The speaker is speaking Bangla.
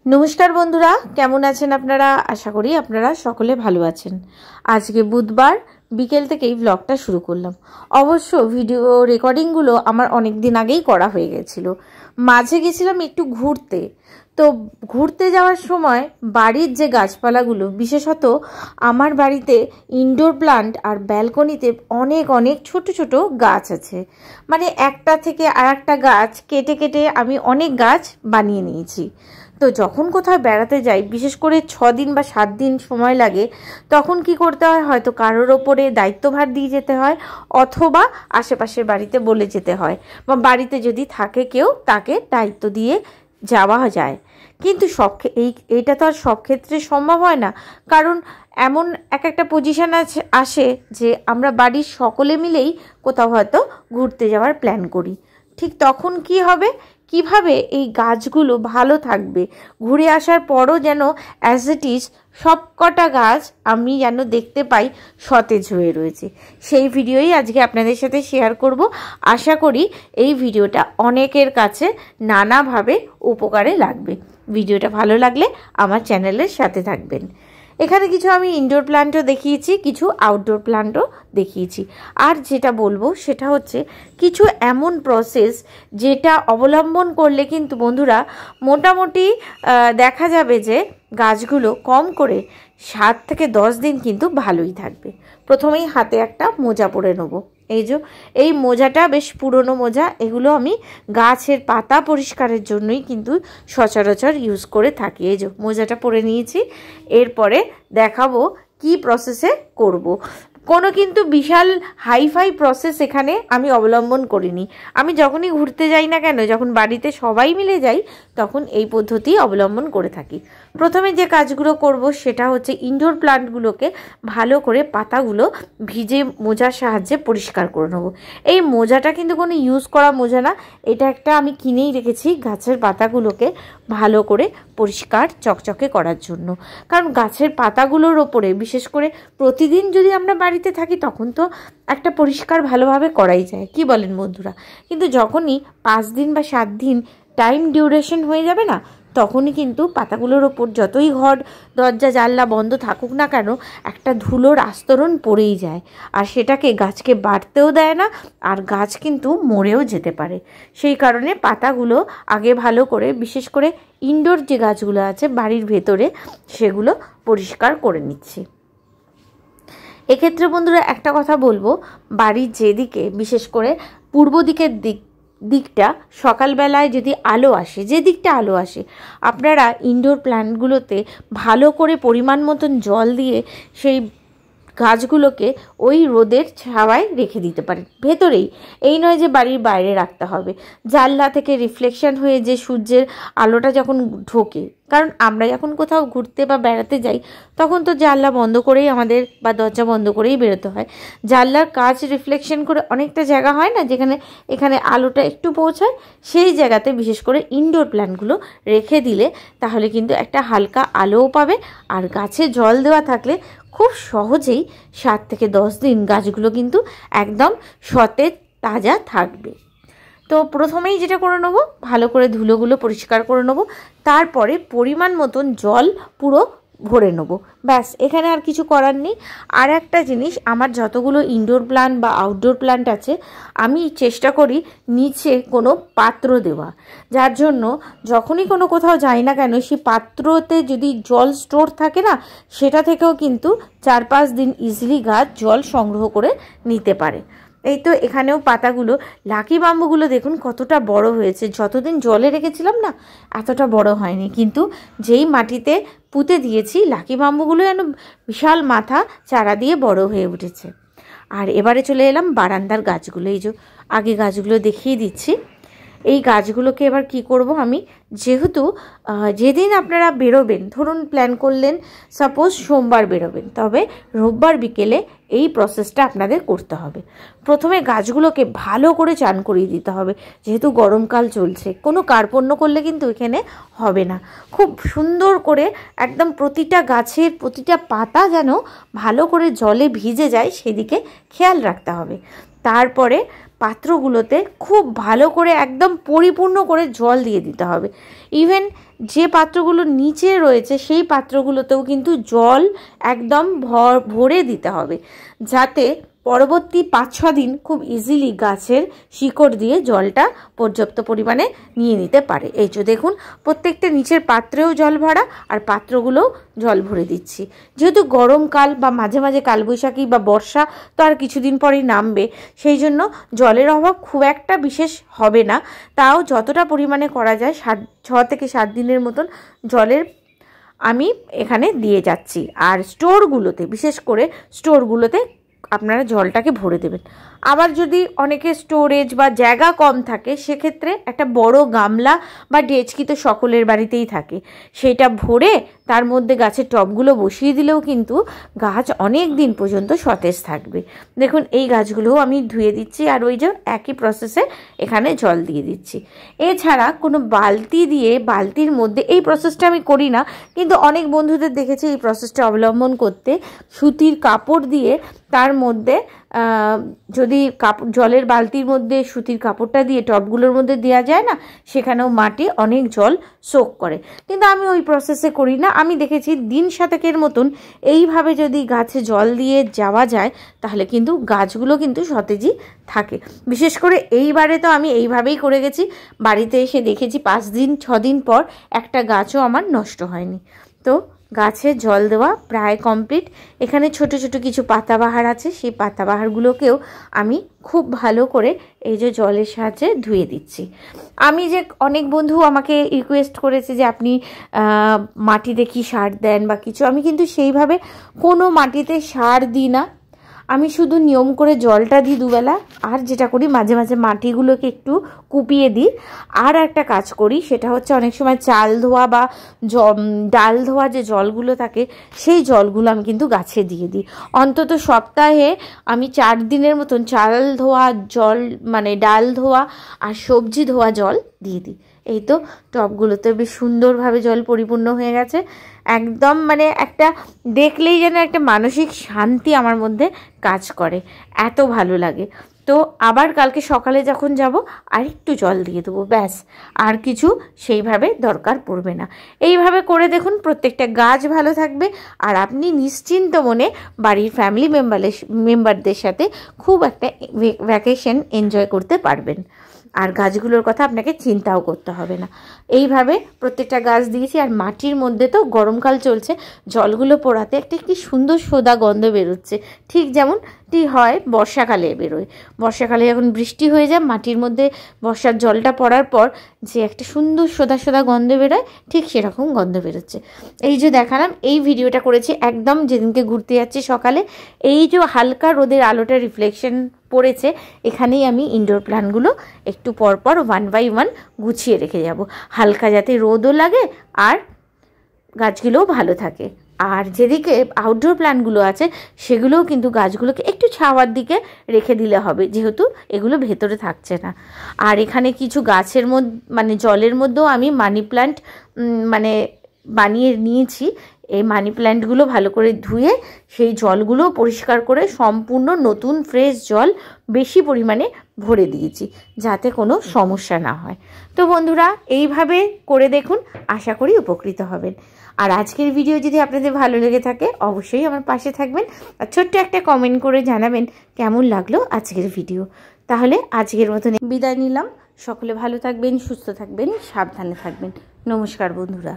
नमस्कार बंधुरा केमन आছেন আপনারা आशा करी আপনারা সকলে ভালো আছেন। আজকে বুধবার বিকেল থেকেই ব্লগটা শুরু করলাম। অবশ্য ভিডিও রেকর্ডিংগুলো আমার অনেক দিন আগেই করা হয়ে গেছিল। মাঝে গেছিলাম একটু ঘুরতে, তো ঘুরতে যাওয়ার সময় বাড়ির যে গাছপালাগুলো, বিশেষত আমার বাড়িতে ইনডোর প্লান্ট আর ব্যালকনিতে অনেক অনেক ছোট ছোট গাছ আছে। মানে একটা থেকে আর একটা গাছ কেটে কেটে আমি অনেক গাছ বানিয়ে নিয়েছি। তো যখন কোথাও বেড়াতে যাই, বিশেষ করে 6 দিন বা 7 দিন সময় লাগে, তখন কি করতে হয়, হয়তো কারোর ওপরে দায়িত্বভার দিয়ে যেতে হয়, অথবা আশেপাশের বাড়িতে বলে যেতে হয়, বা বাড়িতে যদি থাকে কেউ তাকে দায়িত্ব দিয়ে যাওয়া যায়। কিন্তু এইটা তো আর সব ক্ষেত্রে সম্ভব হয় না, কারণ এমন একটা পজিশন আসে যে আমরা বাড়ির সকলে মিলেই কোথাও হয়তো ঘুরতে যাওয়ার প্ল্যান করি। ঠিক তখন কি হবে, কিভাবে এই গাছগুলো ভালো থাকবে, ঘুরে আসার পরও যেন অ্যাজ ইট ইজ সব কটা গাছ আমি যেন দেখতে পাই সতেজ হয়ে রয়েছে, সেই ভিডিওই আজকে আপনাদের সাথে শেয়ার করব। আশা করি এই ভিডিওটা অনেকের কাছে নানাভাবে উপকারে লাগবে। ভিডিওটা ভালো লাগলে আমার চ্যানেলের সাথে থাকবেন। এখানে কিছু আমি ইনডোর প্ল্যান্টও দেখিয়েছি, কিছু আউটডোর প্ল্যান্টও দেখিয়েছি। আর যেটা বলবো সেটা হচ্ছে কিছু এমন প্রসেস যেটা অবলম্বন করলে কিন্তু বন্ধুরা মোটামুটি দেখা যাবে যে গাছগুলো কম করে 7 থেকে 10 দিন কিন্তু ভালোই থাকবে। প্রথমেই হাতে একটা মোজা পরে নেবো। এই মোজাটা বেশ পুরনো মোজা, এগুলো আমি গাছের পাতা পরিষ্কারের জন্যই কিন্তু সচরাচর ইউজ করে থাকি। মোজাটা পরে নিয়েছি। এরপরে দেখাবো কি প্রসেসে করব। কোনো কিন্তু বিশাল হাইফাই প্রসেস এখানে আমি অবলম্বন করিনি। আমি যখনই ঘুরতে যাই না কেন, যখন বাড়িতে সবাই মিলে যাই, তখন এই পদ্ধতি অবলম্বন করে থাকি। প্রথমে যে কাজগুলো করব সেটা হচ্ছে ইনডোর প্লান্টগুলোকে ভালো করে পাতাগুলো ভিজে মোজার সাহায্যে পরিষ্কার করে নেব। এই মোজাটা কিন্তু কোনো ইউজ করা মোজা না, এটা একটা আমি কিনেই রেখেছি গাছের পাতাগুলোকে ভালো করে পরিষ্কার চকচকে করার জন্য। কারণ গাছের পাতাগুলোর ওপরে বিশেষ করে প্রতিদিন যদি আমরা বাড়িতে থাকি তখন তো একটা পরিষ্কার ভালোভাবে করাই যায়, কি বলেন বন্ধুরা? কিন্তু যখনই 5 দিন বা 7 দিন টাইম ডিউরেশন হয়ে যাবে না, তখনই কিন্তু পাতাগুলোর ওপর যতই ঘর দরজা জানলা বন্ধ থাকুক না কেন, একটা ধুলোর আস্তরণ পড়েই যায়, আর সেটাকে গাছকে বাড়তেও দেয় না, আর গাছ কিন্তু মরেও যেতে পারে। সেই কারণে পাতাগুলো আগে ভালো করে, বিশেষ করে ইনডোর যে গাছগুলো আছে বাড়ির ভেতরে, সেগুলো পরিষ্কার করে নিচ্ছি। এক্ষেত্রে বন্ধুরা একটা কথা বলবো, বাড়ির যেদিকে বিশেষ করে পূর্ব দিকের দিকটা সকালবেলায় যদি আলো আসে, যে দিকটা আলো আসে, আপনারা ইনডোর প্ল্যান্টগুলোতে ভালো করে পরিমাণ মতন জল দিয়ে সেই গাছগুলোকে ওই রোদের ছাওয়ায় রেখে দিতে পারেন, ভেতরেই। এই নয় যে বাড়ির বাইরে রাখতে হবে। জানলা থেকে রিফ্লেকশন হয়ে যে সূর্যের আলোটা যখন ঢোকে, কারণ আমরা যখন কোথাও ঘুরতে বা বেড়াতে যাই তখন তো জানলা বন্ধ করেই আমাদের, বা দরজা বন্ধ করেই বেরোতে হয়। জানলার কাঁচ রিফ্লেকশন করে অনেকটা জায়গা হয় না যেখানে এখানে আলোটা একটু পৌঁছায়, সেই জায়গাতে বিশেষ করে ইনডোর প্ল্যান্টগুলো রেখে দিলে তাহলে কিন্তু একটা হালকা আলোও পাবে, আর গাছে জল দেওয়া থাকলে খুব সহজেই 7 থেকে 10 দিন গাছগুলো কিন্তু একদম সতেজ তাজা থাকবে। তো প্রথমেই যেটা করে নেবো, ভালো করে ধুলোগুলো পরিষ্কার করে নেবো, তারপরে পরিমাণ মতন জল পুরো ভরে নেবো, ব্যাস। এখানে আর কিছু করার নেই। আর একটা জিনিস, আমার যতগুলো ইনডোর প্ল্যান্ট বা আউটডোর প্ল্যান্ট আছে, আমি চেষ্টা করি নিচে কোনো পাত্র দেওয়া, যার জন্য যখনই কোথাও যাই না কেন, সেই পাত্রতে যদি জল স্টোর থাকে না, সেটা থেকেও কিন্তু 4-5 দিন ইজিলি গাছ জল সংগ্রহ করে নিতে পারে। এই তো এখানেও পাতাগুলো, লাকি বাম্বুগুলো দেখুন কতটা বড় হয়েছে। যতদিন জলে রেখেছিলাম না, এতটা বড় হয়নি, কিন্তু যেই মাটিতে পুঁতে দিয়েছি লাকি বাম্বুগুলো যেন বিশাল মাথা চারা দিয়ে বড় হয়ে উঠেছে। আর এবারে চলে এলাম বারান্দার গাছগুলো। এই যে আগে গাছগুলো দেখিয়ে দিচ্ছি। এই গাছগুলোকে এবার কি করব, আমি যেহেতু যেদিন আপনারা বেরোবেন, ধরুন প্ল্যান করলেন সাপোজ সোমবার বেরোবেন, তবে রোববার বিকেলে এই প্রসেসটা আপনাদের করতে হবে। প্রথমে গাছগুলোকে ভালো করে চান করিয়ে দিতে হবে, যেহেতু গরমকাল চলছে। কোনো কার্পণ্য করলে কিন্তু এখানে হবে না। খুব সুন্দর করে একদম প্রতিটা গাছের প্রতিটা পাতা যেন ভালো করে জলে ভিজে যায়, সেদিকে খেয়াল রাখতে হবে। তারপরে পাত্রগুলোতে খুব ভালো করে একদম পরিপূর্ণ করে জল দিয়ে দিতে হবে। ইভেন যে পাত্রগুলো নিচে রয়েছে সেই পাত্রগুলোতেও কিন্তু জল একদম ভরে দিতে হবে, যাতে পরবর্তী 5-6 দিন খুব ইজিলি গাছের শিকড় দিয়ে জলটা পর্যাপ্ত পরিমাণে নিয়ে নিতে পারে। এই যে দেখুন, প্রত্যেকটা নিচের পাত্রেও জল ভরা আর পাত্রগুলোও জল ভরে দিচ্ছি। যেহেতু গরমকাল বা মাঝে মাঝে কালবৈশাখী বা বর্ষা তো আর কিছুদিন পরেই নামবে, সেই জন্য জলের অভাব খুব একটা বিশেষ হবে না। তাও যতটা পরিমাণে করা যায় 6 থেকে 7 দিনের মতন জলের আমি এখানে দিয়ে যাচ্ছি। আর স্টোরগুলোতে, বিশেষ করে স্টোরগুলোতে আপনারা জলটাকে ভরে দেবেন। আবার যদি অনেকে স্টোরেজ বা জায়গা কম থাকে, সেক্ষেত্রে একটা বড় গামলা বা ডেচকি তো সকলের বাড়িতেই থাকে, সেটা ভরে তার মধ্যে গাছের টবগুলো বসিয়ে দিলেও কিন্তু গাছ অনেক দিন পর্যন্ত সতেজ থাকবে। দেখুন, এই গাছগুলোও আমি ধুয়ে দিচ্ছি আর ওই যে একই প্রসেসে এখানে জল দিয়ে দিচ্ছি। এছাড়া কোনো বালতি দিয়ে, বালতির মধ্যে, এই প্রসেসটা আমি করি না, কিন্তু অনেক বন্ধুদের দেখেছি এই প্রসেসটা অবলম্বন করতে। সুতির কাপড় দিয়ে তার মধ্যে যদি জলের বালতির মধ্যে সুতির কাপড়টা দিয়ে টবগুলোর মধ্যে দেওয়া যায় না, সেখানেও মাটি অনেক জল সোক করে। কিন্তু আমি ওই প্রসেসে করি না। আমি দেখেছি দিন 7 মতন এইভাবে যদি গাছে জল দিয়ে যাওয়া যায়, তাহলে কিন্তু গাছগুলো কিন্তু সতেজই থাকে। বিশেষ করে এইবারে তো আমি এইভাবেই করে গেছি। বাড়িতে এসে দেখেছি 5-6 দিন পর একটা গাছও আমার নষ্ট হয়নি। তো গাছে জল দেওয়া প্রায় কমপ্লিট। এখানে ছোট ছোট কিছু পাতাবাহার আছে, সেই পাতাবাহারগুলোকেও আমি খুব ভালো করে এই যে জলের সাহায্যে ধুয়ে দিচ্ছি। আমি যে অনেক বন্ধু আমাকে রিকোয়েস্ট করেছে যে আপনি মাটিতে কি সার দেন বা কিছু, আমি কিন্তু সেইভাবে কোনো মাটিতে সার দিই না। আমি শুধু নিয়ম করে জলটা দিই দুবেলা, আর যেটা করি মাঝে মাঝে মাটিগুলোকে একটু কুপিয়ে দিই। আর একটা কাজ করি, সেটা হচ্ছে অনেক সময় চাল ধোয়া বা ডাল ধোয়া যে জলগুলো থাকে, সেই জলগুলো আমি কিন্তু গাছে দিয়ে দিই। অন্তত সপ্তাহে আমি 4 দিনের মতন চাল ধোয়া জল, মানে ডাল ধোয়া আর সবজি ধোয়া জল দিয়ে দিই। এই তো টবগুলোতে বেশ সুন্দরভাবে জল পরিপূর্ণ হয়ে গেছে। একদম মানে একটা দেখলেই যেন একটা মানসিক শান্তি আমার মধ্যে কাজ করে, এত ভালো লাগে। তো আবার কালকে সকালে যখন যাব আর একটু জল দিয়ে দেবো, ব্যাস, আর কিছু সেইভাবে দরকার পড়বে না। এইভাবে করে দেখুন, প্রত্যেকটা গাছ ভালো থাকবে আর আপনি নিশ্চিন্ত মনে বাড়ির ফ্যামিলি মেম্বারদের সাথে খুব একটা ভ্যাকেশন এনজয় করতে পারবেন। আর গাছগুলোর কথা আপনাকে চিন্তাও করতে হবে না। এইভাবে প্রত্যেকটা গাছ দিয়েছি। আর মাটির মধ্যে তো গরমকাল চলছে, জলগুলো পোড়াতে একটা কি সুন্দর সোদা গন্ধ বেরোচ্ছে, ঠিক যেমনটি হয় বর্ষাকালে বেরোয়। বর্ষাকালে যখন বৃষ্টি হয়ে যায়, মাটির মধ্যে বর্ষার জলটা পড়ার পর যে একটা সুন্দর সোদা সোদা গন্ধ বেরোয়, ঠিক সেরকম গন্ধ বেরোচ্ছে। এই যে দেখালাম, এই ভিডিওটা করেছি একদম যেদিনকে ঘুরতে যাচ্ছি সকালে। এই যে হালকা রোদের আলোটা রিফ্লেকশন পড়েছে, এখানেই আমি ইনডোর প্ল্যান্টগুলো একটু পরপর 1 by 1 গুছিয়ে রেখে যাব, হালকা যাতে রোদও লাগে আর গাছগুলোও ভালো থাকে। আর যেদিকে আউটডোর প্ল্যান্টগুলো আছে, সেগুলোও কিন্তু গাছগুলোকে একটু ছাওয়ার দিকে রেখে দিলে হবে, যেহেতু এগুলো ভেতরে থাকছে না। আর এখানে কিছু গাছের মধ্যে, মানে জলের মধ্যেও আমি মানি প্ল্যান্ট মানে বানিয়ে নিয়েছি। এই মানি প্ল্যান্টগুলো ভালো করে ধুয়ে সেই জলগুলো পরিষ্কার করে সম্পূর্ণ নতুন ফ্রেশ জল বেশি পরিমাণে ভরে দিয়েছি, যাতে কোনো সমস্যা না হয়। তো বন্ধুরা, এইভাবে করে দেখুন, আশা করি উপকৃত হবেন। আর আজকের ভিডিও যদি আপনাদের ভালো লেগে থাকে, অবশ্যই আমার পাশে থাকবেন আর ছোট্ট একটা কমেন্ট করে জানাবেন কেমন লাগলো আজকের ভিডিও। তাহলে আজকের মতন বিদায় নিলাম। সকলে ভালো থাকবেন, সুস্থ থাকবেন, সাবধানে থাকবেন। নমস্কার বন্ধুরা।